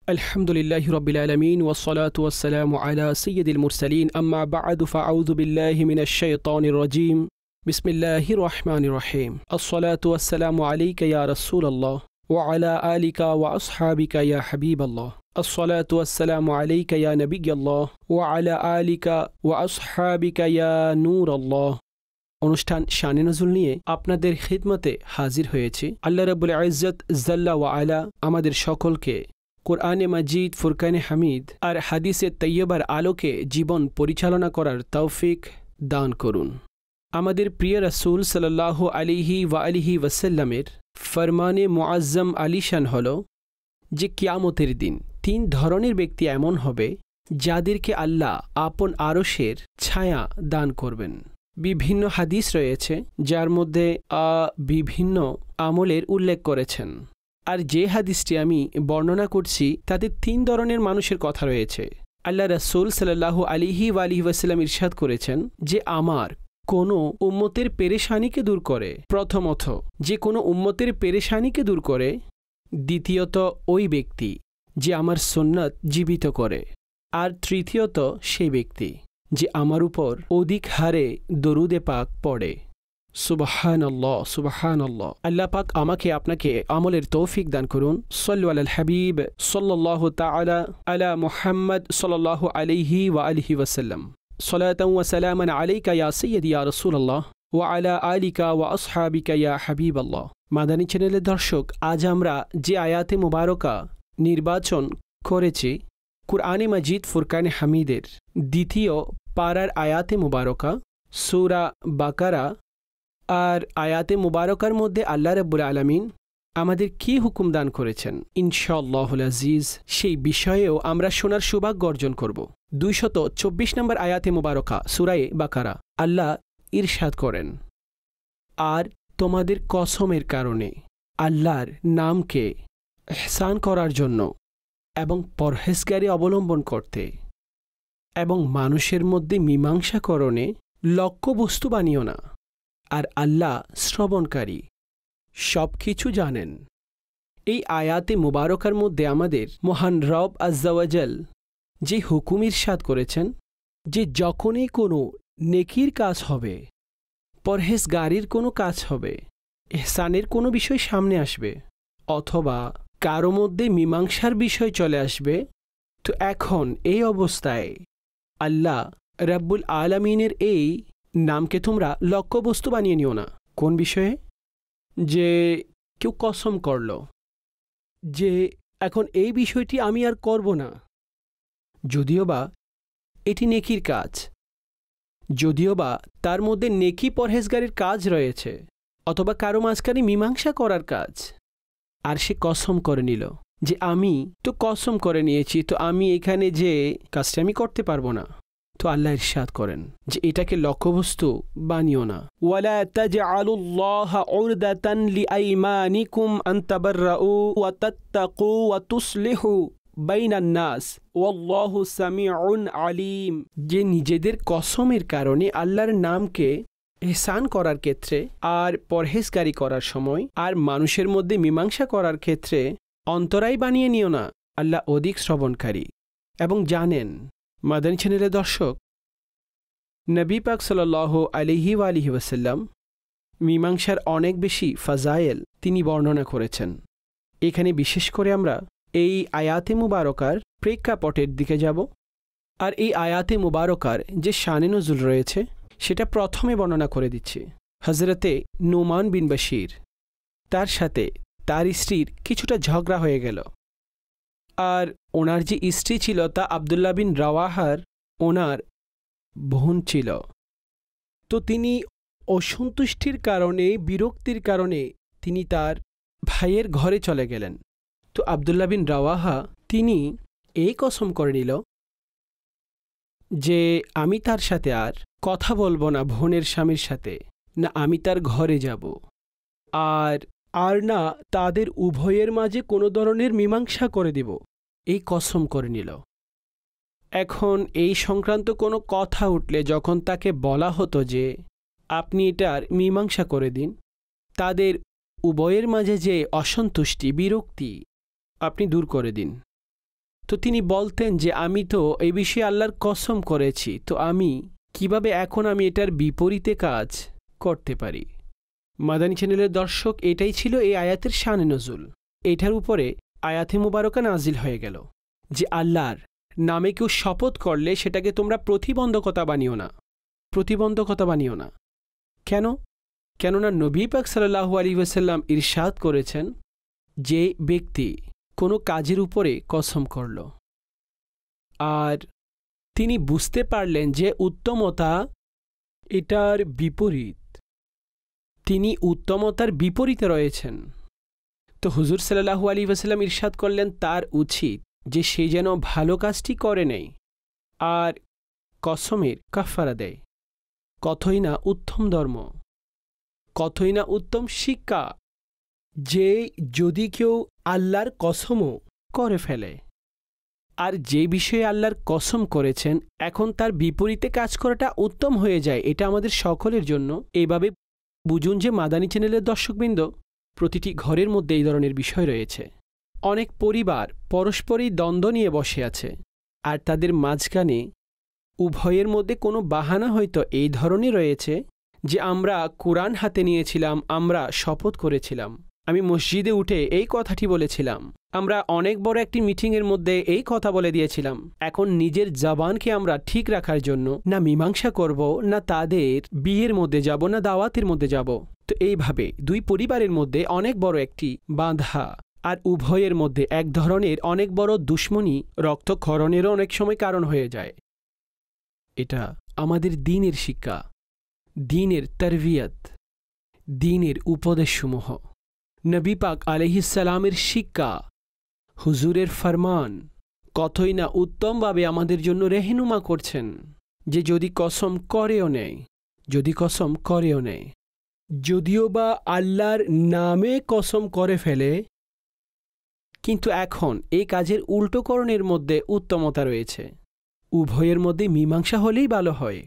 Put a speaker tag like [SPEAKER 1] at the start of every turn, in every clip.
[SPEAKER 1] আলহামদুলিল্লাহি রাব্বিল আলামিন ওয়াসসালাতু ওয়াসসালামু আলা সাইয়্যিদিল মুরসালিন আম্মা বা'দু ফাআউযু বিল্লাহি মিনাশ শাইতানির রাজীম বিসমিল্লাহির রহমানির রহিম আসসালাতু ওয়াসসালামু আলাইকা ইয়া রাসূলাল্লাহ ওয়া আলা আলিকা ওয়া আসহাবিকা ইয়া হাবিবাল্লাহ আসসালাতু ওয়াসসালামু আলাইকা ইয়া নবিয়্যাল্লাহ ওয়া আলা আলিকা ওয়া আসহাবিকা ইয়া নূরাল্লাহ। অনুষ্ঠান শানে নজুল নিয়ে আপনাদের খিদমতে হাজির হয়েছে। আল্লাহ রাব্বুল ইজ্জত জাল্লা ওয়া আলা আমাদের সকলকে কোরআনে মাজিদ, ফুরকানে হামিদ আর হাদিসে তৈয়বার আলোকে জীবন পরিচালনা করার তৌফিক দান করুন। আমাদের প্রিয় রাসূল সাল্লাল্লাহু আলাইহি ওয়া আলিহি ওয়াসাল্লামের ফরমানে মুআজ্জম আলিশান হল যে কিয়ামতের দিন 3 ধরনের ব্যক্তি এমন হবে যাদেরকে আল্লাহ আপন আরশের ছায়া দান করবেন। বিভিন্ন হাদিস রয়েছে যার মধ্যে বিভিন্ন আমলের উল্লেখ করেছেন। আর যে হাদিসটি আমি বর্ণনা করছি তাতে 3 ধরনের মানুষের কথা রয়েছে। আল্লাহ রাসূল সাল্লাল্লাহু আলাইহি ওয়া আলিহি ওয়াসাল্লাম ইরশাদ করেছেন যে আমার কোনো উম্মতের পেরেশানিকে দূর করে, প্রথমত যে কোনো উম্মতের পেরেশানিকে দূর করে, দ্বিতীয়ত ওই ব্যক্তি যে আমার সুন্নাত জীবিত করে, আর তৃতীয়ত সেই ব্যক্তি যে আমার উপর অধিক হারে দরুদে পাক পড়ে। সুবহানাল্লাহ, সুবহানাল্লাহ। আল্লাহ পাক আমাকে আপনাকে আমলের তৌফিক দান করুন। সাল্লু আলাল হাবিব সাল্লাল্লাহু তাআলা আলা মুহাম্মদ সাল্লাল্লাহু আলাইহি ওয়া আলিহি ওয়াসাল্লাম। সালাতান ওয়া সালামান আলাইকা ইয়া সাইয়্যিদি ইয়া রাসূলুল্লাহ ওয়া আলা আলিকা ওয়া আসহাবিকা ইয়া হাবিবাল্লাহ। মাদানী চ্যানেলের দর্শক, আজ আমরা যে আয়াতে মুবারকা নির্বাচন করেছি কুরআনে মাজিদ ফুরকানে হামিদের 2 পারার আয়াতে মুবারকা সূরা বাকারা। আর আয়াতে মুবারকার মধ্যে আল্লাহ রাব্বুল আলামিন আমাদের কি হুকুম দান করেছেন ইনশাআল্লাহুল আজিজ সেই বিষয়েও আমরা শোনার সৌভাগ্য অর্জন করব। 224 নম্বর আয়াতে মুবারকা সূরায়ে বাকারা আল্লাহ ইরশাদ করেন, আর তোমাদের কসমের কারণে আল্লাহর নামকে ইহসান করার জন্য এবং পরহেজগারি অবলম্বন করতে এবং মানুষের মধ্যে মীমাংসাকরণে লক্ষ্যবস্তু বানিও না, আর আল্লাহ শ্রবণকারী সব কিছু জানেন। এই আয়াতে মুবারকার মধ্যে আমাদের মহান রব আজ্জা ওয়া জাল যে হুকুম ইরশাদ করেছেন যে যখনই কোনো নেকির কাজ হবে, পরহেজগারির কোনো কাজ হবে, ইহসানের কোনো বিষয় সামনে আসবে, অথবা কারো মধ্যে মীমাংসার বিষয় চলে আসবে, তো এখন এই অবস্থায় আল্লাহ রাব্বুল আলামিনের এই নামকে তোমরা লক্ষ্যবস্তু বানিয়ে নিও না। কোন বিষয়ে? যে কেউ কসম করল যে এখন এই বিষয়টি আমি আর করব না, যদিও বা এটি নেকির কাজ, যদিও বা তার মধ্যে নেকি পরহেজগারির কাজ রয়েছে, অথবা কারো মাঝখানে মীমাংসা করার কাজ, আর সে কসম করে নিল যে আমি তো কসম করে নিয়েছি, তো আমি এখানে যে কাজটা আমি করতে পারবো না। তো আল্লাহ ইরশাদ করেন যে এটাকে লক্ষ্যবস্তু বানিও না। ওয়ালা তাজআলুল্লাহা উরদাতান লিআইমানিকুম আন তাবাররাউ ওয়া তাত্তাকু ওয়া তুসলিহু বাইনান নাস ওয়াল্লাহু সামিউন আলিম। যে নিজেদের কসমের কারণে আল্লাহর নামকে ইহসান করার ক্ষেত্রে আর পরহেজগারি করার সময় আর মানুষের মধ্যে মীমাংসা করার ক্ষেত্রে অন্তরায় বানিয়ে নিও না, আল্লাহ অধিক শ্রবণকারী এবং জানেন। মাদানী চ্যানেলের দর্শক, নবী পাক সাল্লাল্লাহু আলাইহি ওয়া আলিহি ওয়াসাল্লাম মীমাংসার অনেক বেশি ফাজায়েল তিনি বর্ণনা করেছেন। এখানে বিশেষ করে আমরা এই আয়াতে মুবারকার প্রেক্ষাপটের দিকে যাব, আর এই আয়াতে মুবারকার যে শানে নজুল রয়েছে সেটা প্রথমে বর্ণনা করে দিচ্ছি। হযরতে নুমান বিন বশীর তার সাথে তার স্ত্রীর কিছুটা ঝগড়া হয়ে গেল, আর ওনার যে স্ত্রী ছিল তা আব্দুল্লাহ বিন রাওয়াহার ওনার বোন ছিল। তো তিনি অসন্তুষ্টির কারণে, বিরক্তির কারণে তিনি তার ভাইয়ের ঘরে চলে গেলেন। তো আব্দুল্লাহ বিন রাওয়াহা তিনি এই কসম করে নিল যে আমি তার সাথে আর কথা বলবো না, বোনের স্বামীর সাথে না, আমি তার ঘরে যাব, আর না তাদের উভয়ের মাঝে কোনো ধরনের মীমাংসা করে দেব, এই কসম করে নিল। এখন এই সংক্রান্ত কোনো কথা উঠলে যখন তাকে বলা হতো যে আপনি এটার মীমাংসা করে দিন, তাদের উভয়ের মাঝে যে অসন্তুষ্টি, বিরক্তি আপনি দূর করে দিন, তো তিনি বলতেন যে আমি তো এই বিষয়ে আল্লাহর কসম করেছি, তো আমি কিভাবে এখন আমি এটার বিপরীতে কাজ করতে পারি। মাদানী চ্যানেলের দর্শক, এটাই ছিল এই আয়াতের শানে নজুল। এটার উপরে আয়াতে মুবারকা নাজিল হয়ে গেল যে আল্লাহর নামে কেউ শপথ করলে সেটাকে তোমরা প্রতিবন্ধকতা বানিও না, প্রতিবন্ধকতা বানিও না। কেন? কেননা নবী পাক সাল্লাল্লাহু আলাইহি ওয়াসাল্লাম ইরশাদ করেছেন, যে ব্যক্তি কোনো কাজের উপরে কসম করল আর তিনি বুঝতে পারলেন যে উত্তমতা এটার বিপরীত, তিনি উত্তমতার বিপরীতে রয়েছেন, তো হুজুর সাল্লাল্লাহু আলাইহি ওয়াসাল্লাম ইরশাদ করলেন তার উচিত যে সে যেন ভালো কাজটি করে নেয় আর কসমের কাফারা দেয়। কতই না উত্তম ধর্ম, কতই না উত্তম শিক্ষা যে যদি কেউ আল্লাহর কসমও করে ফেলে আর যে বিষয়ে আল্লাহর কসম করেছেন এখন তার বিপরীতে কাজ করাটা উত্তম হয়ে যায়। এটা আমাদের সকলের জন্য এভাবে বুঝুন যে মাদানী চ্যানেলের দর্শকবৃন্দ, প্রতিটি ঘরের মধ্যে এই ধরনের বিষয় রয়েছে। অনেক পরিবার পরস্পরই দ্বন্দ্ব নিয়ে বসে আছে আর তাদের মাঝখানে উভয়ের মধ্যে কোনো বাহানা হয়তো এই ধরনের রয়েছে যে আমরা কোরআন হাতে নিয়েছিলাম, আমরা শপথ করেছিলাম, আমি মসজিদে উঠে এই কথাটি বলেছিলাম, আমরা অনেক বড় একটি মিটিংয়ের মধ্যে এই কথা বলে দিয়েছিলাম। এখন নিজের জবানকে আমরা ঠিক রাখার জন্য না মীমাংসা করব, না তাদের বিয়ের মধ্যে যাব, না দাওয়াতের মধ্যে যাব। তো এইভাবে দুই পরিবারের মধ্যে অনেক বড় একটি বাঁধা আর উভয়ের মধ্যে এক ধরনের অনেক বড় দুশ্মনী, রক্তক্ষরণেরও অনেক সময় কারণ হয়ে যায়। এটা আমাদের দ্বীনের শিক্ষা, দ্বীনের তারবিয়ত, দ্বীনের উপদেশসমূহ, নবী পাক আলাইহিস সালামের শিক্ষা, হুজুরের ফরমান কতই না উত্তমভাবে আমাদের জন্য রেহনুমা করছেন যে যদি কসম করেও নেয়, যদি কসম করেও নেয়, যদিও বা আল্লাহর নামে কসম করে ফেলে, কিন্তু এখন এই কাজের উল্টোকরণের মধ্যে উত্তমতা রয়েছে। উভয়ের মধ্যে মীমাংসা হলেই ভালো হয়।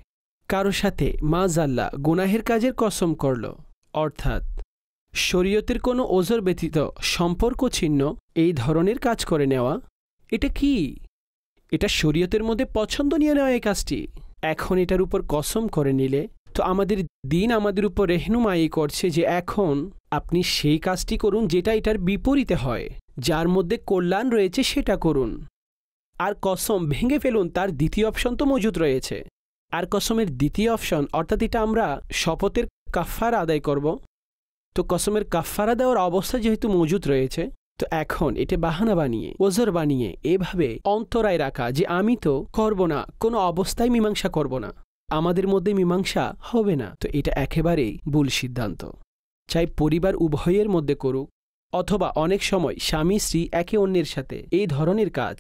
[SPEAKER 1] কারো সাথে মাযাল্লাহ গুনাহের কাজের কসম করল, অর্থাৎ শরীয়তের কোনো ওজর ব্যতীত সম্পর্ক ছিন্ন এই ধরনের কাজ করে নেওয়া, এটা কি? এটা শরীয়তের মধ্যে পছন্দনীয় নয় এই কাজটি। এখন এটার উপর কসম করে নিলে তো আমাদের দ্বীন আমাদের উপর রেহনুমাই করছে যে এখন আপনি সেই কাজটি করুন যেটা এটার বিপরীতে হয়, যার মধ্যে কল্যাণ রয়েছে সেটা করুন। আর কসম ভেঙে ফেলুন, তার দ্বিতীয় অপশন তো মজুদ রয়েছে। আর কসমের দ্বিতীয় অপশন অর্থাৎ এটা আমরা শপথের কাফারা আদায় করব, তো কসমের কাফারা দেওয়ার অবস্থা যেহেতু মজুদ রয়েছে, তো এখন এটা বাহানা বানিয়ে ওজর বানিয়ে এভাবে অন্তরায় রাখা যে আমি তো করব না, কোনো অবস্থায় মীমাংসা করব না, আমাদের মধ্যে মীমাংসা হবে না, তো এটা একেবারেই ভুল সিদ্ধান্ত। চাই পরিবার উভয়ের মধ্যে করুক অথবা অনেক সময় স্বামী স্ত্রী একে অন্যের সাথে এই ধরনের কাজ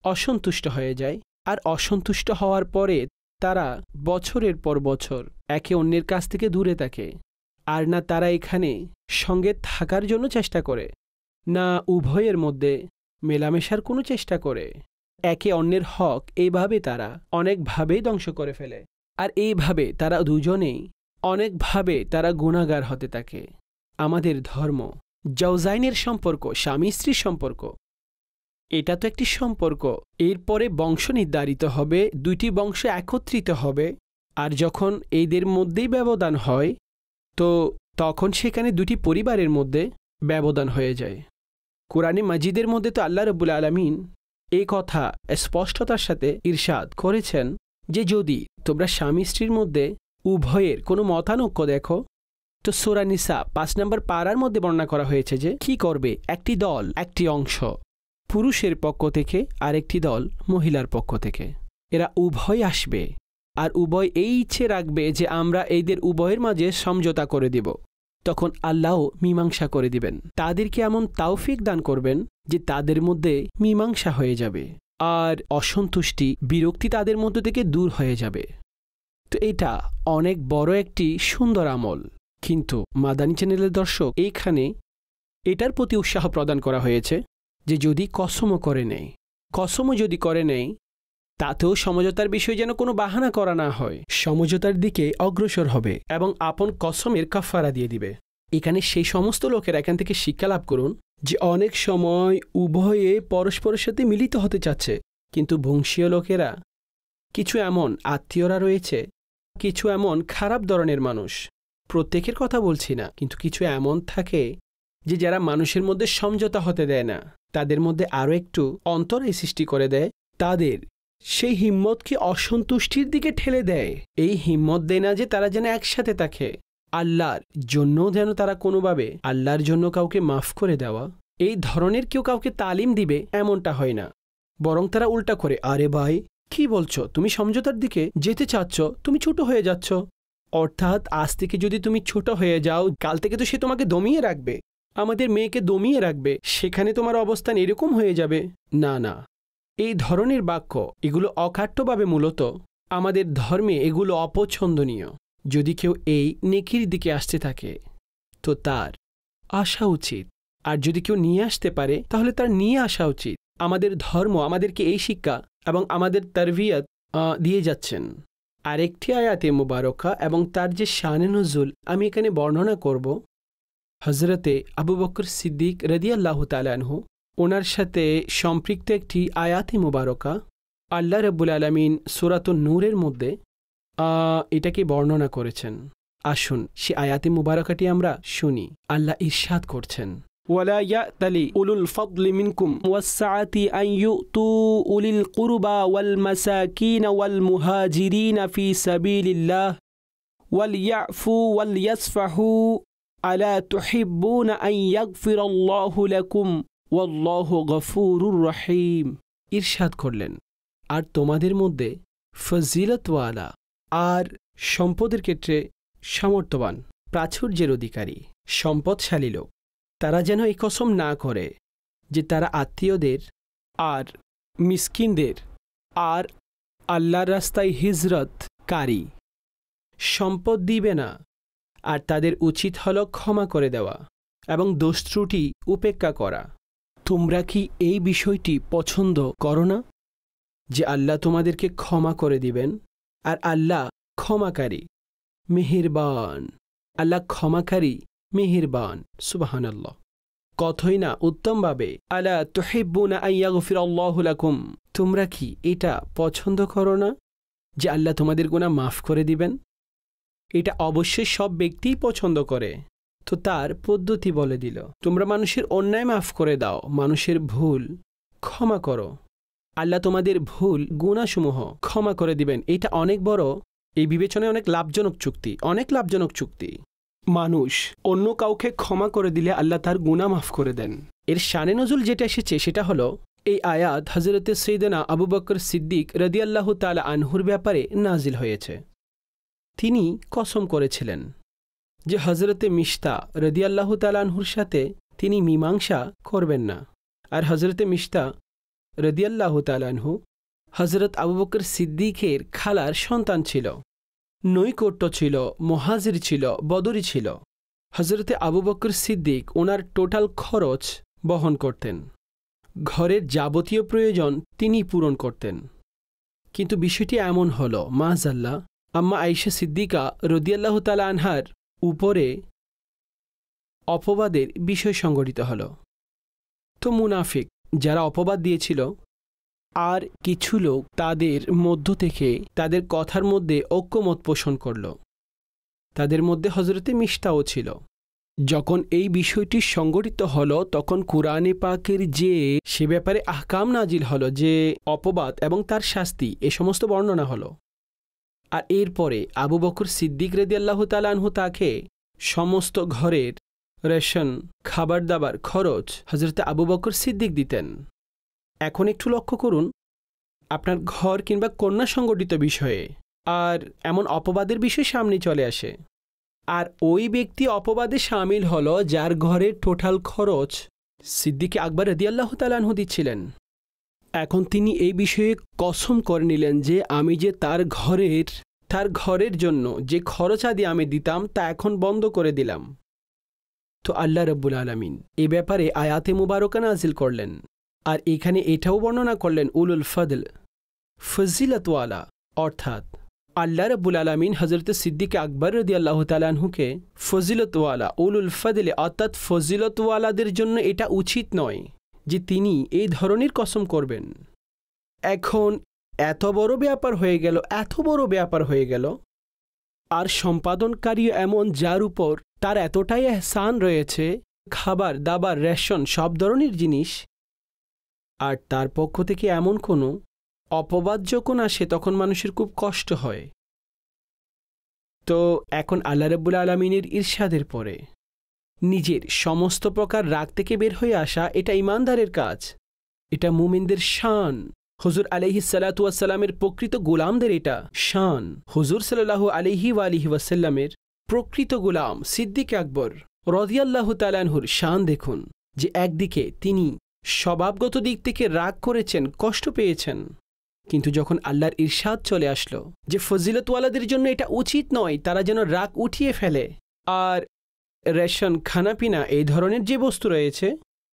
[SPEAKER 1] অসন্তুষ্ট হয়ে যায় আর অসন্তুষ্ট হওয়ার পরে তারা বছরের পর বছর একে অন্যের কাছ থেকে দূরে থাকে। আর না তারা এখানে সঙ্গে থাকার জন্য চেষ্টা করে, না উভয়ের মধ্যে মেলামেশার কোনো চেষ্টা করে। একে অন্যের হক এইভাবে তারা অনেকভাবেই ধ্বংস করে ফেলে আর এইভাবে তারা দুজনেই অনেকভাবে তারা গুনাহগার হতে থাকে। আমাদের ধর্ম জাওজাইনের সম্পর্ক, স্বামী স্ত্রীর সম্পর্ক, এটা তো একটি সম্পর্ক। এরপরে বংশ নির্ধারিত হবে, দুইটি বংশ একত্রিত হবে, আর যখন এদের মধ্যেই ব্যবধান হয় তো তখন সেখানে দুটি পরিবারের মধ্যে ব্যবধান হয়ে যায়। কোরআনে মাজিদের মধ্যে তো আল্লাহ রাব্বুল আলামিন এই কথা স্পষ্টতার সাথে ইরশাদ করেছেন যে যদি তোমরা স্বামী স্ত্রীর মধ্যে উভয়ের কোনো মতানৈক্য দেখো, তো সূরা নিসা 5 নম্বর পারার মধ্যে বর্ণনা করা হয়েছে যে কি করবে, একটি দল, একটি অংশ পুরুষের পক্ষ থেকে আর একটি দল মহিলার পক্ষ থেকে, এরা উভয় আসবে আর উভয় এই ইচ্ছে রাখবে যে আমরা এদের উভয়ের মাঝে সমঝোতা করে দিব। তখন আল্লাহ মীমাংসা করে দিবেন, তাদেরকে এমন তাওফিক দান করবেন যে তাদের মধ্যে মীমাংসা হয়ে যাবে আর অসন্তুষ্টি বিরক্তি তাদের মধ্য থেকে দূর হয়ে যাবে। তো এটা অনেক বড় একটি সুন্দর আমল। কিন্তু মাদানী চ্যানেলের দর্শক, এইখানে এটার প্রতি উৎসাহ প্রদান করা হয়েছে যে যদি কসমও করে নেয়, কসমও যদি করে নেয়, তাতেও সমঝোতার বিষয়ে যেন কোনো বাহানা করা না হয়, সমঝোতার দিকে অগ্রসর হবে এবং আপন কসমের কাফারা দিয়ে দিবে। এখানে সেই সমস্ত লোকেরা এখান থেকে শিক্ষা লাভ করুন যে অনেক সময় উভয়ে পরস্পরের সাথে মিলিত হতে চাচ্ছে, কিন্তু বংশীয় লোকেরা, কিছু এমন আত্মীয়রা রয়েছে, কিছু এমন খারাপ ধরনের মানুষ, প্রত্যেকের কথা বলছি না, কিন্তু কিছু এমন থাকে যে যারা মানুষের মধ্যে সমঝোতা হতে দেয় না, তাদের মধ্যে আরও একটু অন্তরায় সৃষ্টি করে দেয়, তাদের সেই হিম্মতকে অসন্তুষ্টির দিকে ঠেলে দেয়। এই হিম্মত দেয় না যে তারা যেন একসাথে থাকে, আল্লাহর জন্য যেন তারা কোনোভাবে আল্লাহর জন্য কাউকে মাফ করে দেওয়া, এই ধরনের কেউ কাউকে তালিম দিবে এমনটা হয় না, বরং তারা উল্টা করে, আরে ভাই কি বলছো, তুমি সমঝোতার দিকে যেতে চাচ্ছ, তুমি ছোট হয়ে যাচ্ছ, অর্থাৎ আজ থেকে যদি তুমি ছোট হয়ে যাও, কাল থেকে তো সে তোমাকে দমিয়ে রাখবে, আমাদের মেয়েকে দমিয়ে রাখবে, সেখানে তোমার অবস্থান এরকম হয়ে যাবে। না না, এই ধরনের বাক্য এগুলো অকাট্যভাবে মূলত আমাদের ধর্মে এগুলো অপছন্দনীয়। যদি কেউ এই নেকির দিকে আসতে থাকে তো তার আসা উচিত, আর যদি কেউ নিয়ে আসতে পারে তাহলে তার নিয়ে আসা উচিত। আমাদের ধর্ম আমাদেরকে এই শিক্ষা এবং আমাদের তারবিয়ত দিয়ে যাচ্ছেন। আরেকটি আয়াতে মুবারকা এবং তার যে শানে নুজুল আমি এখানে বর্ণনা করব, হজরতে আবু বকর সিদ্দিক রাদিয়াল্লাহু তাআলা আনহু ওনার সাথে সম্পৃক্ত একটি আয়াতে মুবারকা আল্লাহ রাব্বুল আলামিন সূরাতুন নূরের মধ্যে এটাকে বর্ণনা করেছেন। আসুন সে আয়াতে মুবারকাটি আমরা শুনি। আল্লাহ ইরশাদ করছেন, ওয়ালা ইয়াতালি উলুল ফাদলি মিনকুম ওয়াসসাআতি আন ইউতু উলিল কুরবা ওয়াল মাসাকিন ওয়াল মুহাজিরিন ফি সাবিলিল্লাহ ওয়াল ইয়াফু ওয়াল ইয়াসফাহু আলা তুহিব্বুনা আন ইয়াগফিরাল্লাহু লাকুম ওয়াল্লাহু গফুরুর রহিম। ইরশাদ করলেন, আর তোমাদের মধ্যে ফজিলতওয়ালা আর সম্পদের ক্ষেত্রে সামর্থ্যবান, প্রাচুর্যের অধিকারী, সম্পদশালী লোক, তারা যেন এই কসম না করে যে তারা আত্মীয়দের আর মিসকিনদের আর আল্লাহর রাস্তায় হিজরতকারী সম্পদ দিবে না, আর তাদের উচিত হল ক্ষমা করে দেওয়া এবং দোষ ত্রুটি উপেক্ষা করা। তোমরা কি এই বিষয়টি পছন্দ করো না যে আল্লাহ তোমাদেরকে ক্ষমা করে দিবেন? আর আল্লাহ ক্ষমাকারী মেহেরবান, আল্লাহ ক্ষমাকারী মেহেরবান। সুবহানাল্লাহ। কতই না উত্তমভাবে, আলা তুহিব্বুনা আন ইয়াগফিরাল্লাহু লাকুম, তোমরা কি এটা পছন্দ করো না যে আল্লাহ তোমাদের গুনাহ মাফ করে দিবেন? এটা অবশ্যই সব ব্যক্তিই পছন্দ করে। তো তার পদ্ধতি বলে দিল, তোমরা মানুষের অন্যায় মাফ করে দাও, মানুষের ভুল ক্ষমা করো, আল্লাহ তোমাদের ভুল গুনাহসমূহ ক্ষমা করে দিবেন। এটা অনেক বড়, এই বিবেচনায় অনেক লাভজনক চুক্তি, অনেক লাভজনক চুক্তি। মানুষ অন্য কাউকে ক্ষমা করে দিলে আল্লাহ তার গুনাহ মাফ করে দেন। এর শানে নজুল যেটা এসেছে সেটা হলো এই আয়াত হযরতে সাইয়েদনা আবু বকর সিদ্দিক রাদিয়াল্লাহু তাআলা আনহুর ব্যাপারে নাজিল হয়েছে। তিনি কসম করেছিলেন যে হযরতে মিশতা রাদিয়াল্লাহু তাআলা আনহুর সাথে তিনি মীমাংসা করবেন না। আর হযরতে মিশতা রাদিয়াল্লাহু তাআলা আনহু হযরত আবু বকর সিদ্দিকের খালার সন্তান ছিল, নৈকট্য ছিল, মুহাজির ছিল, বদরি ছিল। হযরতে আবু বকর সিদ্দিক ওনার টোটাল খরচ বহন করতেন, ঘরের যাবতীয় প্রয়োজন তিনি পূরণ করতেন। কিন্তু বিষয়টি এমন হলো, মাআযাল্লাহ, আম্মা আয়েশা সিদ্দিকা রাদিয়াল্লাহু তাআলা আনহার উপরে অপবাদের বিষয় সংঘটিত হল। তো মুনাফিক যারা অপবাদ দিয়েছিল আর কিছু লোক তাদের মধ্য থেকে তাদের কথার মধ্যে ঐক্যমত পোষণ করল। তাদের মধ্যে হযরতে মিশতাও ছিল। যখন এই বিষয়টি সংঘটিত হল তখন কুরআনে পাকের যে সে ব্যাপারে আহকাম নাজিল হলো, যে অপবাদ এবং তার শাস্তি, এ সমস্ত বর্ণনা হলো। আর এরপরে আবু বকর সিদ্দিক রাদিয়াল্লাহু তাআলা আনহু তাকে সমস্ত ঘরের রেশন, খাবার দাবার খরচ হযরতে আবু বকর সিদ্দিক দিতেন। এখন একটু লক্ষ্য করুন, আপনার ঘর কিংবা কন্যা সংগঠিত বিষয়ে আর এমন অপবাদের বিষয় সামনে চলে আসে, আর ওই ব্যক্তি অপবাদে শামিল হলো যার ঘরের টোটাল খরচ সিদ্দিক আকবর রাদিয়াল্লাহু তাআলা আনহু দিচ্ছিলেন। এখন তিনি এই বিষয়ে কসম করে নিলেন যে আমি যে তার ঘরের জন্য যে খরচ আদি আমি দিতাম তা এখন বন্ধ করে দিলাম। তো আল্লাহ রাব্বুল আলামিন এ ব্যাপারে আয়াতে মুবারকা নাজিল করলেন। আর এখানে এটাও বর্ণনা করলেন উলুল ফদল, ফজিলতওয়ালা, অর্থাৎ আল্লাহ রাব্বুল আলামিন হযরত সিদ্দিক আকবর রাদিয়াল্লাহু তাআলা আনহুকে ফজিলতওয়ালা উলুল ফাদলে অর্থাৎ ফজিলতওয়ালাদের জন্য এটা উচিত নয় যে তিনি এই ধরনের কসম করবেন। এখন এত বড় ব্যাপার হয়ে গেল আর সম্পাদনকারী এমন যার উপর তার এতটাই এহসান রয়েছে, খাবার দাবার রেশন সব ধরনের জিনিস, আর তার পক্ষ থেকে এমন কোনো অপবাদ যখন আসে তখন মানুষের খুব কষ্ট হয়। তো এখন আল্লাহ রাব্বুল আলামিনের ইরশাদের পরে নিজের সমস্ত প্রকার রাগ থেকে বের হয়ে আসা, এটা ঈমানদারের কাজ, এটা মুমিনদের শান। হুজুর আলাইহিস সালাতু ওয়াস সালামের প্রকৃত গোলামদের এটা শান। হুজুর সাল্লাল্লাহু আলাইহি ওয়া আলিহি ওয়াসাল্লামের প্রকৃত গোলাম সিদ্দিক আকবর রাদিয়াল্লাহু তাআলা আনহুর শান দেখুন, যে একদিকে তিনি স্বভাবগত দিক থেকে রাগ করেছেন, কষ্ট পেয়েছেন, কিন্তু যখন আল্লাহর ইরশাদ চলে আসলো যে ফজিলতওয়ালাদের জন্য এটা উচিত নয়, তারা যেন রাগ উঠিয়ে ফেলে, আর রেশন খানাপিনা এই ধরনের যে বস্তু রয়েছে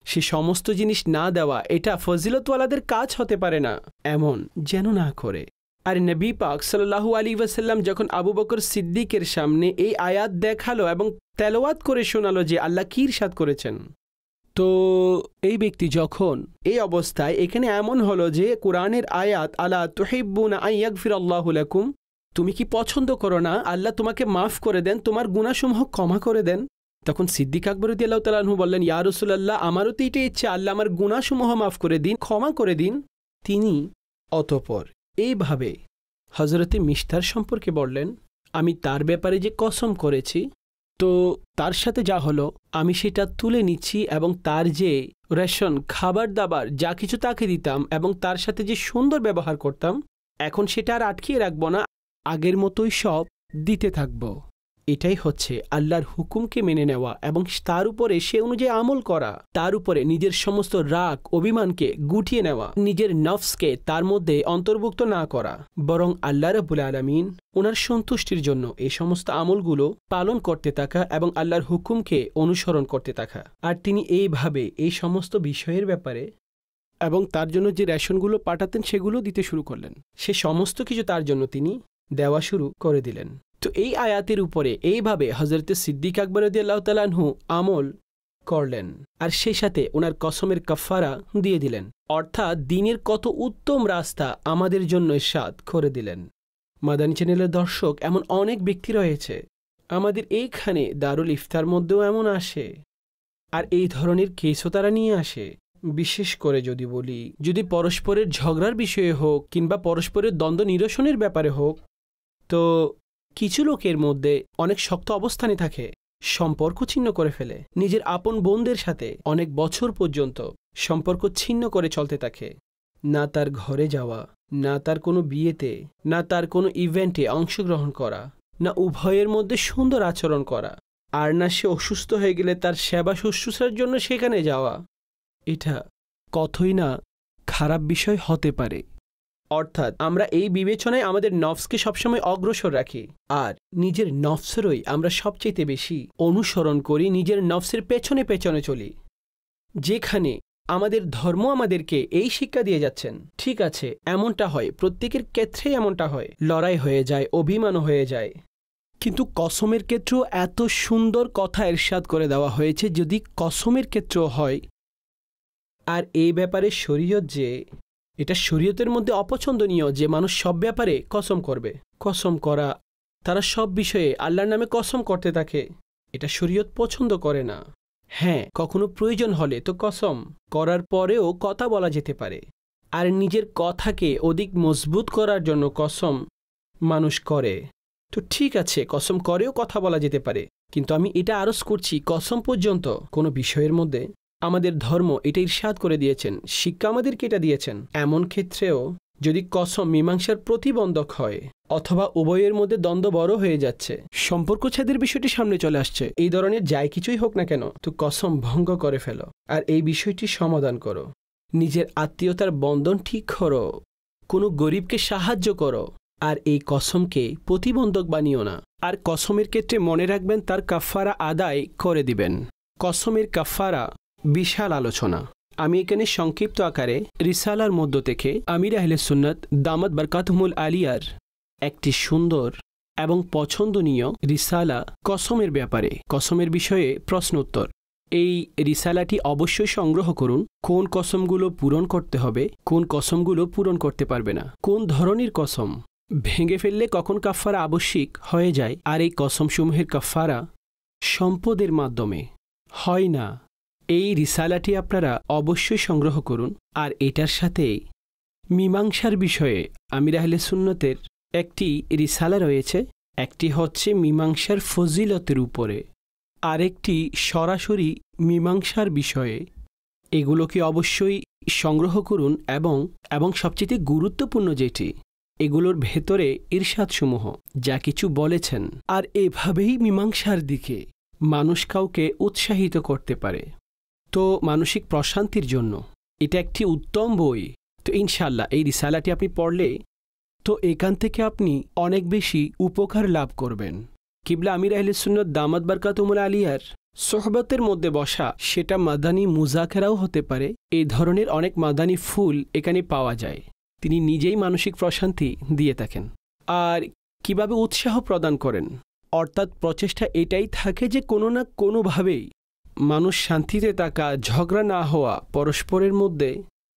[SPEAKER 1] সে সমস্ত জিনিস না দেওয়া এটা ফজিলতওয়ালাদের কাজ হতে পারে না, এমন যেন না করে। আর নবী পাক সাল্লাল্লাহু আলাইহি ওয়াসাল্লাম যখন আবু বকর সিদ্দিকের সামনে এই আয়াত দেখালো এবং তেলাওয়াত করে শোনালো যে আল্লাহ কি ইরশাদ করেছেন, তো এই ব্যক্তি যখন এই অবস্থায়, এখানে এমন হলো যে কোরআনের আয়াত আলা তুহিব্বুনা আন ইয়াগফিরাল্লাহু লাকুম, তুমি কি পছন্দ করো না আল্লাহ তোমাকে মাফ করে দেন, তোমার গুনাহসমূহ ক্ষমা করে দেন? তখন সিদ্দিক আকবর রাদিয়াল্লাহু তাআলা আনহু বললেন, ইয়া রাসূলুল্লাহ, আমারও তো এটা ইচ্ছা, আল্লাহ আমার গুনাহসমূহ মাফ করে দিন, ক্ষমা করে দিন। তিনি অতঃপর এইভাবে হযরতে মিশতার সম্পর্কে বললেন, আমি তার ব্যাপারে যে কসম করেছি, তো তার সাথে যা হলো আমি সেটা তুলে নিচ্ছি এবং তার যে রেশন খাবার দাবার যা কিছু তাকে দিতাম এবং তার সাথে যে সুন্দর ব্যবহার করতাম, এখন সেটা আর আটকিয়ে রাখবো না, আগের মতোই সব দিতে থাকব। এটাই হচ্ছে আল্লাহর হুকুমকে মেনে নেওয়া এবং তার উপরে সে অনুযায়ী আমল করা, তার উপরে নিজের সমস্ত রাগ অভিমানকে গুটিয়ে নেওয়া, নিজের নফসকে তার মধ্যে অন্তর্ভুক্ত না করা, বরং আল্লাহ রাব্বুল আলামিন ওনার সন্তুষ্টির জন্য এই সমস্ত আমলগুলো পালন করতে থাকা এবং আল্লাহর হুকুমকে অনুসরণ করতে থাকা। আর তিনি এইভাবে এই সমস্ত বিষয়ের ব্যাপারে এবং তার জন্য যে রেশনগুলো পাঠাতেন সেগুলো দিতে শুরু করলেন, সে সমস্ত কিছু তার জন্য তিনি দেওয়া শুরু করে দিলেন। তো এই আয়াতের উপরে এইভাবে হযরত সিদ্দিক আকবর রাদিয়াল্লাহু তাআলা আনহু আমল করলেন, আর সেই সাথে ওনার কসমের কাফারা দিয়ে দিলেন, অর্থাৎ দিনের কত উত্তম রাস্তা আমাদের জন্য ইরশাদ করে দিলেন। মাদানী চ্যানেলের দর্শক, এমন অনেক ব্যক্তি রয়েছে আমাদের এইখানে দারুল ইফতার মধ্যেও এমন আসে, আর এই ধরনের কেসও তারা নিয়ে আসে। বিশেষ করে যদি বলি, যদি পরস্পরের ঝগড়ার বিষয়ে হোক কিংবা পরস্পরের দ্বন্দ্ব নিরসনের ব্যাপারে হোক, তো কিছু লোকের মধ্যে অনেক শক্ত অবস্থানে থাকে, সম্পর্ক ছিন্ন করে ফেলে, নিজের আপন বোনদের সাথে অনেক বছর পর্যন্ত সম্পর্ক ছিন্ন করে চলতে থাকে, না তার ঘরে যাওয়া, না তার কোনো বিয়েতে, না তার কোনো ইভেন্টে অংশগ্রহণ করা, না উভয়ের মধ্যে সুন্দর আচরণ করা, আর না সে অসুস্থ হয়ে গেলে তার সেবা শুশ্রূষার জন্য সেখানে যাওয়া। এটা কতই না খারাপ বিষয় হতে পারে। অর্থাৎ আমরা এই বিবেচনায় আমাদের নফসকে সবসময় অগ্রসর রাখি, আর নিজের নফসেরই আমরা সবচেয়ে বেশি অনুসরণ করি, নিজের নফসের পেছনে পেছনে চলি, যেখানে আমাদের ধর্ম আমাদেরকে এই শিক্ষা দিয়ে যাচ্ছেন। ঠিক আছে, এমনটা হয়, প্রত্যেকের ক্ষেত্রেই এমনটা হয়, লড়াই হয়ে যায়, অভিমানও হয়ে যায়, কিন্তু কসমের ক্ষেত্রেও এত সুন্দর কথা ইরশাদ করে দেওয়া হয়েছে, যদি কসমের ক্ষেত্রেও হয়। আর এই ব্যাপারে শরীয়ত যে, এটা শরীয়তের মধ্যে অপছন্দনীয় যে মানুষ সব ব্যাপারে কসম করবে। কসম করা, তারা সব বিষয়ে আল্লাহর নামে কসম করতে থাকে, এটা শরীয়ত পছন্দ করে না। হ্যাঁ, কখনো প্রয়োজন হলে তো কসম করার পরেও কথা বলা যেতে পারে, আর নিজের কথাকে অধিক মজবুত করার জন্য কসম মানুষ করে, তো ঠিক আছে, কসম করেও কথা বলা যেতে পারে, কিন্তু আমি এটা আরজ করছি, কসম পর্যন্ত কোনো বিষয়ের মধ্যে আমাদের ধর্ম এটা ইরশাদ করে দিয়েছেন, শিক্ষা আমাদেরকে এটা দিয়েছেন। এমন ক্ষেত্রেও যদি কসম মীমাংসার প্রতিবন্ধক হয় অথবা উভয়ের মধ্যে দ্বন্দ্ব বড় হয়ে যাচ্ছে, সম্পর্ক ছেদের বিষয়টি সামনে চলে আসছে, এই ধরনের যাই কিছুই হোক না কেন, তো কসম ভঙ্গ করে ফেলো আর এই বিষয়টি সমাধান করো। নিজের আত্মীয়তার বন্ধন ঠিক করো, কোনো গরিবকে সাহায্য করো, আর এই কসমকে প্রতিবন্ধক বানিও না। আর কসমের ক্ষেত্রে মনে রাখবেন তার কাফারা আদায় করে দিবেন। কসমের কাফারা বিশাল আলোচনা, আমি এখানে সংক্ষিপ্ত আকারে রিসালার মধ্য থেকে আমির আহলে সুন্নাত দামাত বারকাতুহুমুল আলিয়ার একটি সুন্দর এবং পছন্দনীয় রিসালা কসমের ব্যাপারে, কসমের বিষয়ে প্রশ্ন উত্তর। এই রিসালাটি অবশ্যই সংগ্রহ করুন। কোন কসমগুলো পূরণ করতে হবে, কোন কসমগুলো পূরণ করতে পারবে না, কোন ধরনের কসম ভেঙে ফেললে কখন কাফারা আবশ্যিক হয়ে যায়, আর এই কসমসমূহের কাফারা সম্পদের মাধ্যমে হয় না। এই রিসালাটি আপনারা অবশ্যই সংগ্রহ করুন। আর এটার সাথে মীমাংসার বিষয়ে আমির আহলে সুন্নতের একটি রিসালা রয়েছে। একটি হচ্ছে মীমাংসার ফজিলতের উপরে, আরেকটি সরাসরি মীমাংসার বিষয়ে। এগুলোকে অবশ্যই সংগ্রহ করুন। এবং সবচেয়ে গুরুত্বপূর্ণ যেটি, এগুলোর ভেতরে ইরশাদসমূহ যা কিছু বলেছেন, আর এভাবেই মীমাংসার দিকে মানুষ কাউকে উৎসাহিত করতে পারে। তো মানসিক প্রশান্তির জন্য এটা একটি উত্তম বই। তো ইনশাল্লাহ এই রিসালাটি আপনি পড়লে তো এখান থেকে আপনি অনেক বেশি উপকার লাভ করবেন। কিবলা আমির আহলে সুন্নাত দামাত বারকাতুহুল আলিয়ার সোহবতের মধ্যে বসা, সেটা মাদানী মুজাকেরাও হতে পারে। এই ধরনের অনেক মাদানী ফুল এখানে পাওয়া যায়। তিনি নিজেই মানসিক প্রশান্তি দিয়ে থাকেন। আর কিভাবে উৎসাহ প্রদান করেন, অর্থাৎ প্রচেষ্টা এটাই থাকে যে কোনো না কোনোভাবেই মানুষ শান্তিতে থাকা, ঝগড়া না হওয়া, পরস্পরের মধ্যে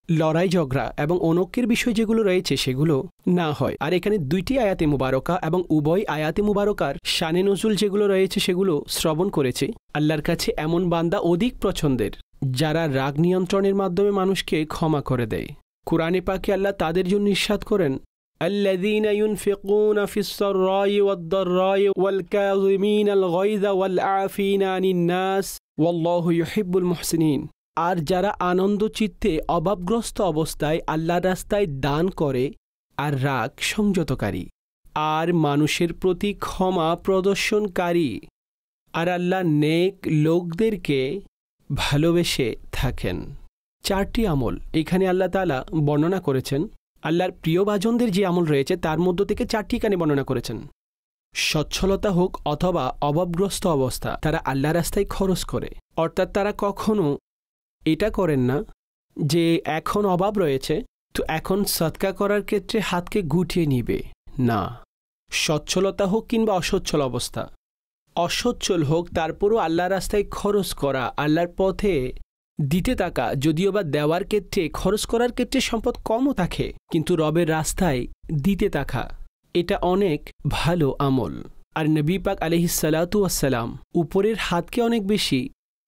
[SPEAKER 1] লড়াই ঝগড়া এবং অনৈক্যের বিষয় যেগুলো রয়েছে সেগুলো না হয়। আর এখানে দুইটি আয়াতে মুবারকা এবং উভয় আয়াতে মুবারকার শানে নজুল যেগুলো রয়েছে সেগুলো শ্রবণ করেছে। আল্লাহর কাছে এমন বান্দা অধিক পছন্দের যারা রাগ নিয়ন্ত্রণের মাধ্যমে মানুষকে ক্ষমা করে দেয়। কুরআনে পাকে আল্লাহ তাদের জন্য ইরশাদ করেন, আল্লাযীনা ইউনফিকুনা ফিস-সাররাই ওয়াদ-দাররাই ওয়াল-কাযিমিনাল গায়যা ওয়াল-আফিনা আনিন নাস ওয়াল্লাহু ইউহিব্বুল মুহসিনিন। আর যারা আনন্দ চিত্তে অভাবগ্রস্ত অবস্থায় আল্লাহর রাস্তায় দান করে আর রাগ সংযতকারী আর মানুষের প্রতি ক্ষমা প্রদর্শনকারী, আর আল্লাহ নেক লোকদেরকে ভালোবেসে থাকেন। চারটি আমল এখানে আল্লাহ তাআলা বর্ণনা করেছেন। আল্লাহর প্রিয়ভাজনদের যে আমল রয়েছে তার মধ্য থেকে চারটি এখানে বর্ণনা করেছেন। সচ্ছলতা হোক অথবা অভাবগ্রস্ত অবস্থা, তারা আল্লাহ রাস্তায় খরচ করে। অর্থাৎ তারা কখনো এটা করেন না যে এখন অভাব রয়েছে তো এখন সদকা করার ক্ষেত্রে হাতকে গুটিয়ে নিবে না। সচ্ছলতা হোক কিংবা অসচ্ছল অবস্থা, অসচ্ছল হোক তারপরও আল্লাহ রাস্তায় খরচ করা, আল্লাহর পথে দিতে থাকা। যদিও বা দেওয়ার ক্ষেত্রে, খরচ করার ক্ষেত্রে সম্পদ কমও থাকে, কিন্তু রবের রাস্তায় দিতে থাকা এটা অনেক ভালো আমল। আর নবী পাক আলাইহিস সালাতু ওয়াস সালাম উপরের হাতকে অনেক বেশি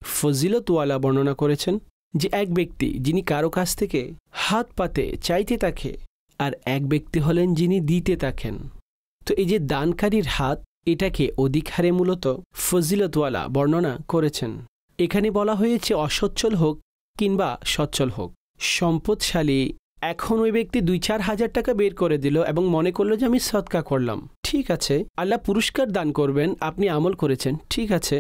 [SPEAKER 1] ফজিলতওয়ালা বর্ণনা করেছেন। যে এক ব্যক্তি যিনি কারো কাছ থেকে হাত পাতে চাইতে থাকে, আর এক ব্যক্তি হলেন যিনি দিতে থাকেন। তো এই যে দানকারীর হাত, এটাকে অধিক হারে মূলত ফজিলতওয়ালা বর্ণনা করেছেন। এখানে বলা হয়েছে অসচ্ছল হোক কিংবা সচ্ছল হোক, সম্পদশালী এখন ওই ব্যক্তি 2-4 হাজার টাকা বের করে দিল এবং মনে করলো যে আমি সদকা করলাম, ঠিক আছে, আল্লাহ পুরস্কার দান করবেন, আপনি আমল করেছেন, ঠিক আছে।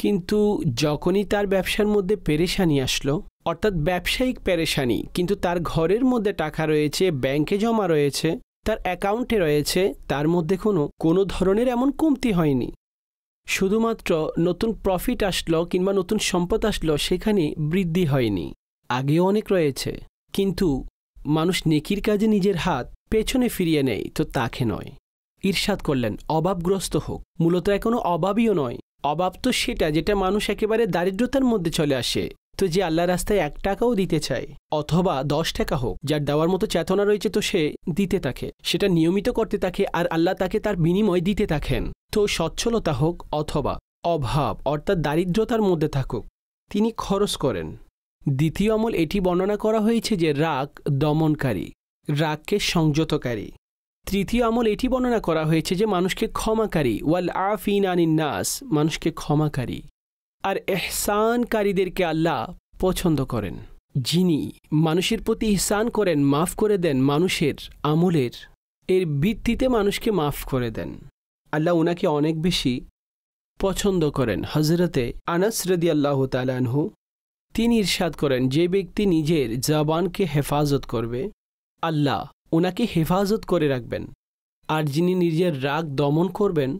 [SPEAKER 1] কিন্তু যখনই তার ব্যবসার মধ্যে পেরেশানি আসলো, অর্থাৎ ব্যবসায়িক পেরেশানি, কিন্তু তার ঘরের মধ্যে টাকা রয়েছে, ব্যাংকে জমা রয়েছে, তার অ্যাকাউন্টে রয়েছে, তার মধ্যে কোনো ধরনের এমন কমতি হয়নি। শুধুমাত্র নতুন প্রফিট আসলো কিংবা নতুন সম্পদ আসলো, সেখানে বৃদ্ধি হয়নি, আগেও অনেক রয়েছে, কিন্তু মানুষ নেকির কাজে নিজের হাত পেছনে ফিরিয়ে নেয়, তো তাকে নয়। ইরশাদ করলেন অভাবগ্রস্ত হোক, মূলত এখনো অভাবীও নয়। অভাব তো সেটা যেটা মানুষ একেবারে দারিদ্রতার মধ্যে চলে আসে, তো যে আল্লাহ রাস্তায় 1 টাকাও দিতে চায়, অথবা 10 টাকা হোক, যার দেওয়ার মতো চেতনা রয়েছে তো সে দিতে থাকে, সেটা নিয়মিত করতে থাকে, আর আল্লাহ তাকে তার বিনিময় দিতে থাকেন। তো সচ্ছলতা হোক অথবা অভাব অর্থাৎ দারিদ্রতার মধ্যে থাকুক, তিনি খরচ করেন। দ্বিতীয় আমল এটি বর্ণনা করা হয়েছে যে রাগ দমনকারী, রাগকে সংযতকারী। তৃতীয় আমল এটি বর্ণনা করা হয়েছে যে মানুষকে ক্ষমাকারী, ওয়াল আফিনা আনিন নাস, মানুষকে ক্ষমাকারী। আর ইহসানকারীদেরকে আল্লাহ পছন্দ করেন, যিনি মানুষের প্রতি ইহসান করেন, মাফ করে দেন, মানুষের আমলের এর ভিত্তিতে মানুষকে মাফ করে দেন। আল্লাহ ওনাকে অনেক বেশি পছন্দ করেন। হযরতে আনাস রাদিয়াল্লাহু তাআলা আনহু তিনি ইরশাদ করেন, যে ব্যক্তি নিজের জবানকে হেফাজত করবে, আল্লাহ ওনাকে হেফাজত করে রাখবেন। আর যিনি নিজের রাগ দমন করবেন,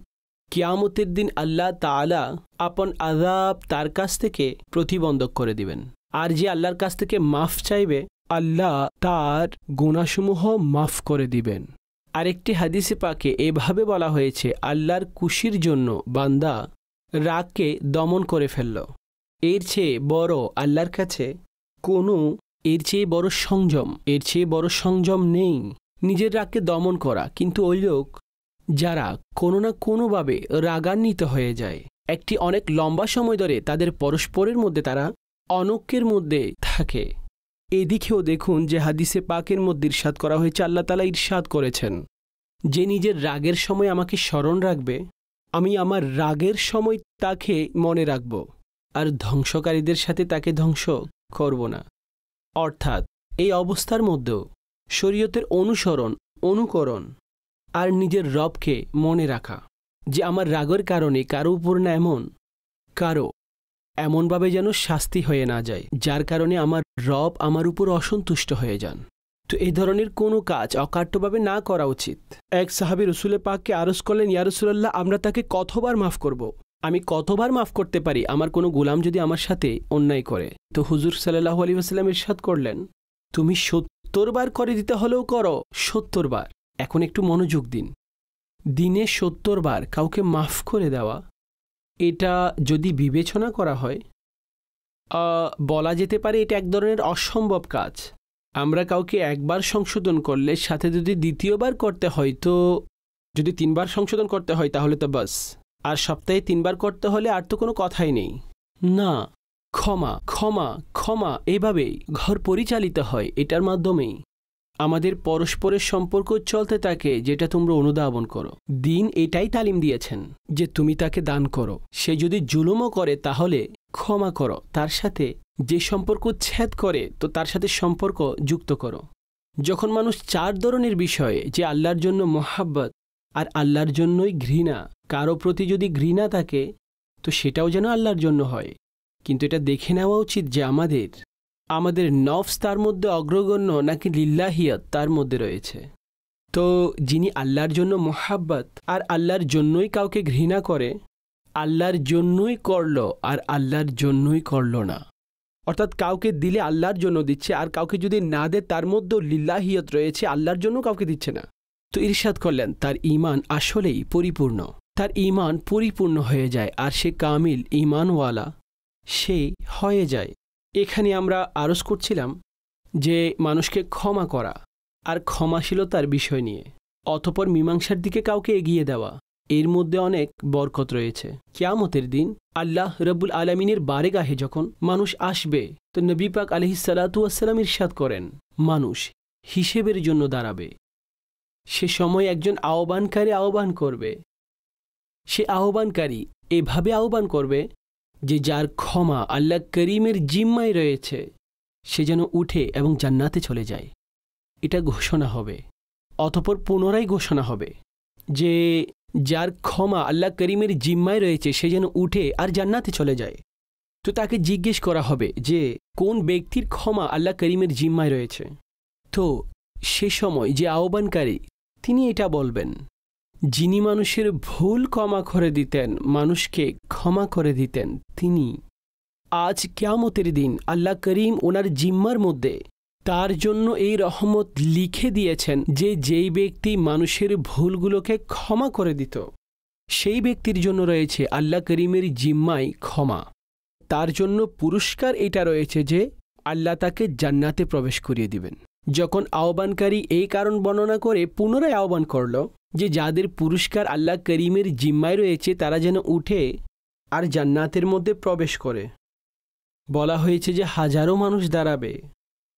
[SPEAKER 1] কিয়ামতের দিন আল্লাহ তাআলা আপন আযাব তার কাছ থেকে প্রতিবন্ধক করে দিবেন। আর যে আল্লাহর কাছ থেকে মাফ চাইবে, আল্লাহ তার গুনাহসমূহ মাফ করে দিবেন। আরেকটি হাদিসে পাকে এভাবে বলা হয়েছে, আল্লাহর খুশির জন্য বান্দা রাগকে দমন করে ফেলল। এর চেয়ে বড় আল্লাহর কাছে এর চেয়ে বড় সংযম নেই, নিজের রাগকে দমন করা। কিন্তু ওই লোক যারা কোনো না কোনোভাবে রাগান্বিত হয়ে যায়, একটি অনেক লম্বা সময় ধরে তাদের পরস্পরের মধ্যে তারা অনৈক্যের মধ্যে থাকে। এদিকেও দেখুন যে হাদিসে পাকের মধ্যে ইরশাদ করা হয়েছে, আল্লাহ তাআলা ইরশাদ করেছেন যে নিজের রাগের সময় আমাকে স্মরণ রাখবে, আমি আমার রাগের সময় তাকে মনে রাখব, আর ধ্বংসকারীদের সাথে তাকে ধ্বংস করব না। অর্থাৎ এই অবস্থার মধ্যেও শরীয়তের অনুকরণ আর নিজের রবকে মনে রাখা, যে আমার রাগের কারণে কারো উপর না এমনভাবে যেন শাস্তি হয়ে না যায়, যার কারণে আমার রব আমার উপর অসন্তুষ্ট হয়ে যান। তো এই ধরনের কোনো কাজ অকাট্যভাবে না করা উচিত। এক সাহাবী রাসূল পাককে আরজ করলেন, ইয়া রাসূলুল্লাহ, আমরা তাকে কতবার মাফ করব? আমি কতবার মাফ করতে পারি আমার কোনো গোলাম যদি আমার সাথে অন্যায় করে? তো হুজুর সাল্লাল্লাহু আলাইহি ওয়াসাল্লাম ইরশাদ করলেন, তুমি 70 বার করে দিতে হলেও করো, 70 বার। এখন একটু মনোযোগ দিন, দিনে 70 বার কাউকে মাফ করে দেওয়া, এটা যদি বিবেচনা করা হয় বলা যেতে পারে এটা এক ধরনের অসম্ভব কাজ। আমরা কাউকে একবার সংশোধন করলে সাথে যদি দ্বিতীয়বার করতে হয়, তো যদি 3 বার সংশোধন করতে হয় তাহলে তো বাস, আর সপ্তাহে 3 বার করতে হলে আর তো কোনো কথাই নেই। না, ক্ষমা ক্ষমা ক্ষমা, এভাবেই ঘর পরিচালিত হয়। এটার মাধ্যমেই আমাদের পরস্পরের সম্পর্ক চলতে থাকে, যেটা তোমরা অনুধাবন করো। দিন এটাই তালিম দিয়েছেন যে তুমি তাকে দান করো, সে যদি জুলুমও করে তাহলে ক্ষমা করো, তার সাথে যে সম্পর্ক ছেদ করে তো তার সাথে সম্পর্ক যুক্ত করো। যখন মানুষ 4 ধরনের বিষয়ে, যে আল্লাহর জন্য মহাব্বত আর আল্লাহর জন্যই ঘৃণা, কারো প্রতি যদি ঘৃণা থাকে তো সেটাও যেন আল্লাহর জন্য হয়। কিন্তু এটা দেখে নেওয়া উচিত যে আমাদের নফস তার মধ্যে অগ্রগণ্য নাকি লিল্লাহিয়াত তার মধ্যে রয়েছে। তো যিনি আল্লাহর জন্য মহাব্বত আর আল্লাহর জন্যই কাউকে ঘৃণা করে, আল্লাহর জন্যই করল আর আল্লাহর জন্যই করল না, অর্থাৎ কাউকে দিলে আল্লাহর জন্য দিচ্ছে, আর কাউকে যদি না দেয় তার মধ্যেও লিল্লাহিয়াত রয়েছে, আল্লাহর জন্য কাউকে দিচ্ছে না, তো ইরশাদ করলেন তার ঈমান আসলেই পরিপূর্ণ, তার ঈমান পরিপূর্ণ হয়ে যায় আর সে কামিল ঈমানওয়ালা সে হয়ে যায়। এখানে আমরা আরজ করছিলাম যে মানুষকে ক্ষমা করা আর ক্ষমাশীলতার বিষয় নিয়ে, অতঃপর মীমাংসার দিকে কাউকে এগিয়ে দেওয়া, এর মধ্যে অনেক বরকত রয়েছে। কিয়ামতের দিন আল্লাহ রব্বুল আলামিনের বারেগাহে যখন মানুষ আসবে, তো নবী পাক আলাইহিস সালাতু ওয়াস সালাম ইরশাদ করেন, মানুষ হিসেবের জন্য দাঁড়াবে। সে সময় একজন আহ্বানকারী আহ্বান করবে, সে আহ্বানকারী এভাবে আহ্বান করবে যে যার ক্ষমা আল্লাহ করিমের জিম্মায় রয়েছে সে যেন উঠে এবং জান্নাতে চলে যায়। এটা ঘোষণা হবে, অতঃপর পুনরায় ঘোষণা হবে যে যার ক্ষমা আল্লাহ করিমের জিম্মায় রয়েছে সে যেন উঠে আর জান্নাতে চলে যায়। তো তাকে জিজ্ঞেস করা হবে যে কোন ব্যক্তির ক্ষমা আল্লাহ করিমের জিম্মায় রয়েছে। তো সে সময় যে আহ্বানকারী তিনি এটা বলবেন, যিনি মানুষের ভুল ক্ষমা করে দিতেন, মানুষকে ক্ষমা করে দিতেন, তিনি আজ কিয়ামতের দিন আল্লাহ করিম ওনার জিম্মার মধ্যে তার জন্য এই রহমত লিখে দিয়েছেন যে যেই ব্যক্তি মানুষের ভুলগুলোকে ক্ষমা করে দিত সেই ব্যক্তির জন্য রয়েছে আল্লাহ করিমের জিম্মায় ক্ষমা। তার জন্য পুরস্কার এটা রয়েছে যে আল্লাহ তাকে জান্নাতে প্রবেশ করিয়ে দিবেন। যখন আহ্বানকারী এই কারণ বর্ণনা করে পুনরায় আহ্বান করল যে যাদের পুরস্কার আল্লাহ করিমের জিম্মায় রয়েছে তারা যেন উঠে আর জান্নাতের মধ্যে প্রবেশ করে, বলা হয়েছে যে হাজারো মানুষ দাঁড়াবে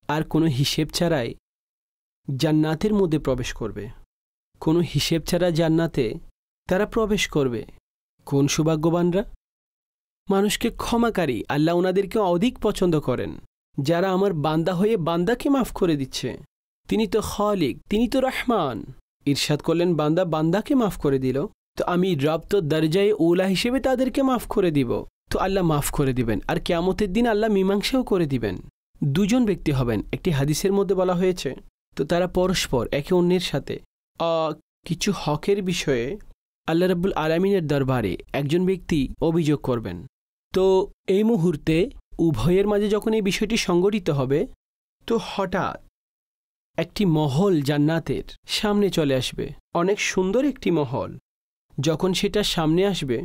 [SPEAKER 1] আর কোনো হিসেব ছাড়াই জান্নাতের মধ্যে প্রবেশ করবে। কোনো হিসেব ছাড়া জান্নাতে তারা প্রবেশ করবে। কোন সৌভাগ্যবানরা? মানুষকে ক্ষমাকারী, আল্লাহ ওনাদেরকে অধিক পছন্দ করেন, যারা আমার বান্দা হয়ে বান্দাকে মাফ করে দিচ্ছে। তিনি তো খালিক, তিনি তো রহমান। ইরশাদ করলেন বান্দা বান্দাকে মাফ করে দিল, তো আমি রব তো দরজায়ে উলা হিসেবে তাদেরকে মাফ করে দিব। তো আল্লাহ মাফ করে দিবেন আর কিয়ামতের দিন আল্লাহ মীমাংসাও করে দিবেন। দুজন ব্যক্তি হবেন, একটি হাদিসের মধ্যে বলা হয়েছে, তো তারা পরস্পর একে অন্যের সাথে কিছু হকের বিষয়ে আল্লাহ রাব্বুল আলামিনের দরবারে একজন ব্যক্তি অভিযোগ করবেন। তো এই মুহূর্তে উভয়ের মাঝে যখন এই বিষয়টি সংগঠিত হবে, তো হঠাৎ একটি মহল জান্নাতের সামনে চলে আসবে, অনেক সুন্দর একটি মহল। যখন সেটা সামনে আসবে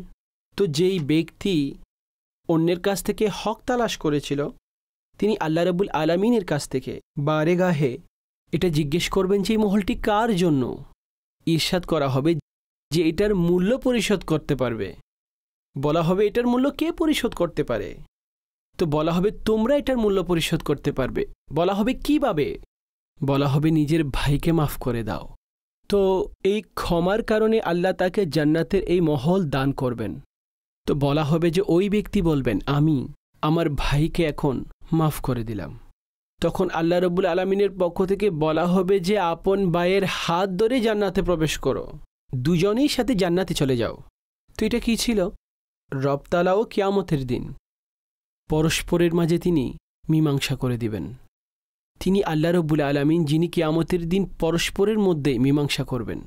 [SPEAKER 1] তো যেই ব্যক্তি অন্যের কাছ থেকে হক তালাশ করেছিল তিনি আল্লাহ রাব্বুল আলামিনের কাছ থেকে বারেগাহে এটা জিজ্ঞেস করবেন যে এই মহলটি কার জন্য। ইরশাদ করা হবে যে এটার মূল্য পরিশোধ করতে পারবে। বলা হবে এটার মূল্য কে পরিশোধ করতে পারে? তো বলা হবে তোমরা এটার মূল্য পরিশোধ করতে পারবে। বলা হবে কিভাবে? বলা হবে নিজের ভাইকে মাফ করে দাও। তো এই ক্ষমার কারণে আল্লাহ তাকে জান্নাতের এই মহল দান করবেন। তো বলা হবে যে ওই ব্যক্তি বলবেন আমি আমার ভাইকে এখন মাফ করে দিলাম। তখন আল্লাহ রাব্বুল আলামিনের পক্ষ থেকে বলা হবে যে আপন ভাইয়ের হাত ধরে জান্নাতে প্রবেশ করো, দুজনেই সাথে জান্নাতে চলে যাও। তো এটা কী ছিল? রব তাআলা ও কিয়ামতের দিন পরস্পরের মাঝে তিনি মীমাংসা করে দিবেন। তিনি আল্লাহ রাব্বুল আলামিন যিনি কিয়ামতের দিন পরস্পরের মধ্যে মীমাংসা করবেন।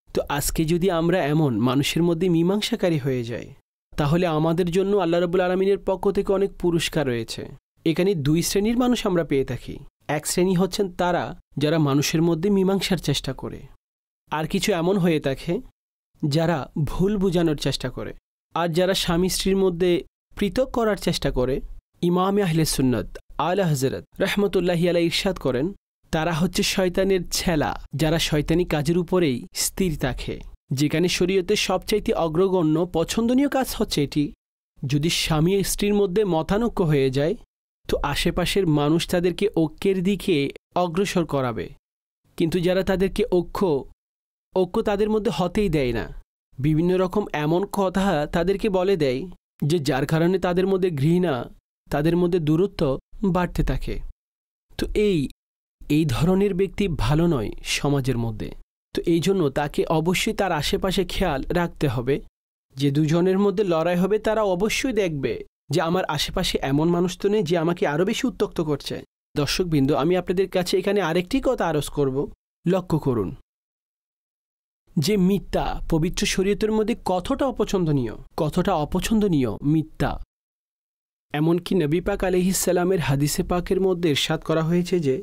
[SPEAKER 1] তো আজকে যদি আমরা এমন মানুষের মধ্যে মীমাংসাকারী হয়ে যাই তাহলে আমাদের জন্য আল্লাহ রাব্বুল আলামিনের পক্ষ থেকে অনেক পুরস্কার রয়েছে। এখানে দুই শ্রেণীর মানুষ আমরা পেয়ে থাকি। এক শ্রেণী হচ্ছেন তারা যারা মানুষের মধ্যে মীমাংসার চেষ্টা করে, আর কিছু এমন হয়ে থাকে যারা ভুল বোঝানোর চেষ্টা করে, আর যারা স্বামী স্ত্রীর মধ্যে পৃথক করার চেষ্টা করে। ইমাম আহলে সুন্নাত আলা হযরত রাহমাতুল্লাহি আলাইহি ইরশাদ করেন তারা হচ্ছে শয়তানের ছেলা যারা শয়তানি কাজের উপরেই স্থির থাকে। যেখানে শরীয়তে সবচাইতে অগ্রগণ্য পছন্দনীয় কাজ হচ্ছে এটি, যদি স্বামী স্ত্রীর মধ্যে মতানৈক্য হয়ে যায় তো আশেপাশের মানুষ তাদেরকে ঐক্যের দিকে অগ্রসর করাবে। কিন্তু যারা তাদেরকে ঐক্য তাদের মধ্যে হতেই দেয় না, বিভিন্ন রকম এমন কথা তাদেরকে বলে দেয় যে যার কারণে তাদের মধ্যে ঘৃণা, তাদের মধ্যে দূরত্ব বাড়তে থাকে। তো এই ধরনের ব্যক্তি ভালো নয় সমাজের মধ্যে। তো এই জন্য তাকে অবশ্যই তার আশেপাশে খেয়াল রাখতে হবে। যে দুজনের মধ্যে লড়াই হবে তারা অবশ্যই দেখবে যে আমার আশেপাশে এমন মানুষ তো নেই যে আমাকে আরও বেশি উত্ত্যক্ত করছে। দর্শকবৃন্দ, আমি আপনাদের কাছে এখানে আরেকটি কথা আরজ করব। লক্ষ্য করুন যে মিথ্যা পবিত্র শরীয়তের মধ্যে কতটা অপছন্দনীয় মিথ্যা। এমনকি নবী পাক আলাইহিস সালামের হাদিসে পাকের মধ্যে ইরশাদ করা হয়েছে যে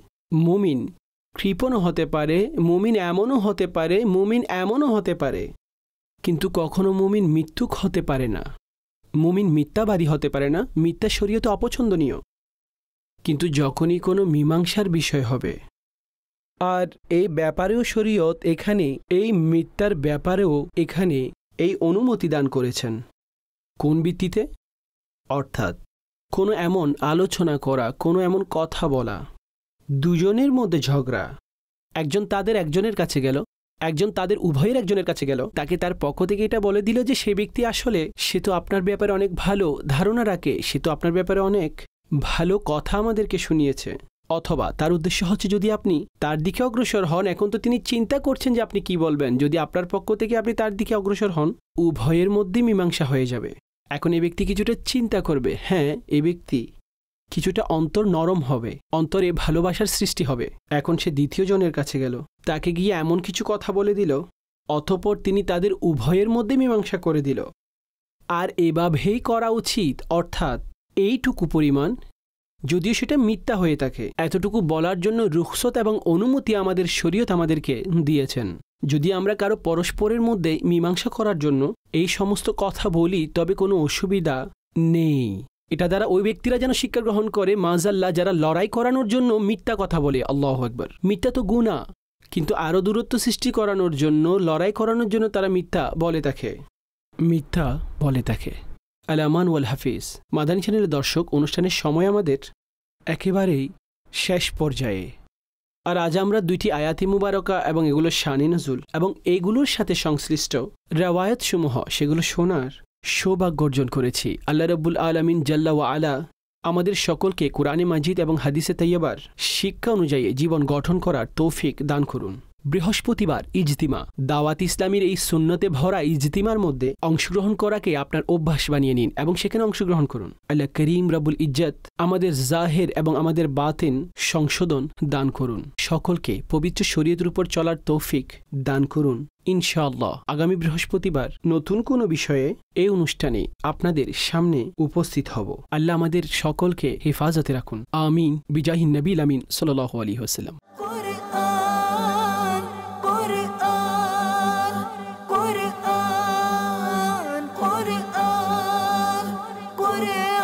[SPEAKER 1] মুমিন কৃপণও হতে পারে, মুমিন এমনও হতে পারে, কিন্তু কখনো মুমিন মিথ্যুক হতে পারে না, মুমিন মিথ্যাবাদী হতে পারে না। মিথ্যা শরীয়তে অপছন্দনীয়, কিন্তু যখনই কোনো মীমাংসার বিষয় হবে, আর এই ব্যাপারেও শরীয়ত এখানে এই মিথ্যার ব্যাপারেও এখানে এই অনুমতি দান করেছেন। কোন ভিত্তিতে? অর্থাৎ কোনো এমন আলোচনা করা, কোনো এমন কথা বলা, দুজনের মধ্যে ঝগড়া, একজন তাদের একজনের কাছে গেল, একজন তাদের উভয়ের একজনের কাছে গেল, তাকে তার পক্ষ থেকে এটা বলে দিল যে সে ব্যক্তি আসলে সে তো আপনার ব্যাপারে অনেক ভালো ধারণা রাখে, সে তো আপনার ব্যাপারে অনেক ভালো কথা আমাদেরকে শুনিয়েছে। অথবা তার উদ্দেশ্য হচ্ছে যদি আপনি তার দিকে অগ্রসর হন, এখন তো তিনি চিন্তা করছেন যে আপনি কি বলবেন, যদি আপনার পক্ষ থেকে আপনি তার দিকে অগ্রসর হন উভয়ের মধ্যে মীমাংসা হয়ে যাবে। এখন এই ব্যক্তি কিছুটা চিন্তা করবে, হ্যাঁ এই ব্যক্তি কিছুটা অন্তর নরম হবে, অন্তরে ভালোবাসার সৃষ্টি হবে। এখন সে দ্বিতীয় জনের কাছে গেল, তাকে গিয়ে এমন কিছু কথা বলে দিল, অতঃপর তিনি তাদের উভয়ের মধ্যে মীমাংসা করে দিল। আর এভাবেই করা উচিত, অর্থাৎ এইটুকু পরিমাণ, যদিও সেটা মিথ্যা হয়ে থাকে, এতটুকু বলার জন্য রুখসত এবং অনুমতি আমাদের শরীয়ত আমাদেরকে দিয়েছেন। যদি আমরা কারো পরস্পরের মধ্যে মীমাংসা করার জন্য এই সমস্ত কথা বলি তবে কোনো অসুবিধা নেই। এটা দ্বারা ওই ব্যক্তিরা যেন শিক্ষা গ্রহণ করে, মাজাল্লাহ যারা লড়াই করানোর জন্য মিথ্যা কথা বলে, আল্লাহু আকবার, মিথ্যা তো গুনাহ, কিন্তু আরও দূরত্ব সৃষ্টি করানোর জন্য, লড়াই করানোর জন্য তারা মিথ্যা বলে থাকে। আল আমান ওয়াল হাফিজ। মাদানী চ্যানেলের দর্শক, অনুষ্ঠানের সময় আমাদের একেবারেই শেষ পর্যায়ে। আর আজ আমরা দুইটি আয়াতি মুবারকা এবং এগুলোর শানে নজুল এবং এইগুলোর সাথে সংশ্লিষ্ট রাওয়ায়াতসমূহ সেগুলো শোনার সৌভাগ্য অর্জন করেছি। আল্লাহ রাব্বুল আলামিন জাল্লা ওয়া আলা আমাদের সকলকে কোরআনে মাজিদ এবং হাদিসে তাইয়্যিবার শিক্ষা অনুযায়ী জীবন গঠন করার তৌফিক দান করুন। বৃহস্পতিবার ইজতিমা, দাওয়াত ইসলামীর এই সুন্নতে ভরা ইজতিমার মধ্যে অংশগ্রহণ করাকে আপনার অভ্যাস বানিয়ে নিন এবং সেখানে অংশগ্রহণ করুন। আল্লাহ করিম রাব্বুল ইজ্জত আমাদের জাহের এবং আমাদের বাতিন সংশোধন দান করুন। সকলকে পবিত্র শরীয়তের উপর চলার তৌফিক দান করুন ইনশাআল্লাহ। আগামী বৃহস্পতিবার নতুন কোনো বিষয়ে এই অনুষ্ঠানে আপনাদের সামনে উপস্থিত হব। আল্লাহ আমাদের সকলকে হেফাজতে রাখুন। আমিন। বিজাহিন নবীল আমিন সাল্লাল্লাহু আলাইহি ওয়াসাল্লাম।
[SPEAKER 2] করে